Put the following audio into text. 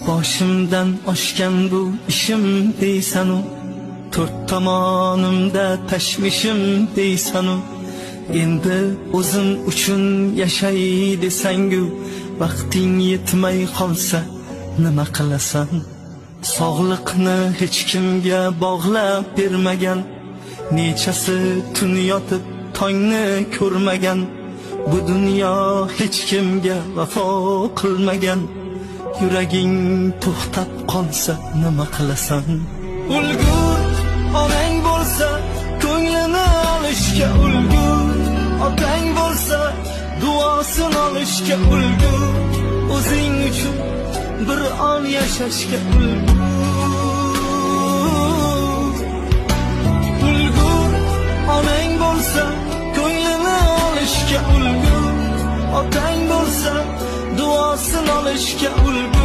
Boshimdan oshgan bu ishim deysanu, to'rt tomonimda tashvishim deysanu, endi o'zim uchun yashay desangu, vaqting yetmay qolsa nima qilasan? Sog'liqni hech kimga bog'lab bermagan, nechasi tun yotib tongni ko'rmagan, bu dunyo hech kimga vafo qilmagan. Yuraging to'xtab qolsa nima qilasan? Ulgur onang bo'lsa ko'nglini olishga ulgur, otang bo'lsa duosini olishga ulgur, o'zing uchun bir on yashashga ulgur. Ulgur onang bo'lsa ko'nglini olishga ulgur, otang bo'lsa duosini olishga ulgur,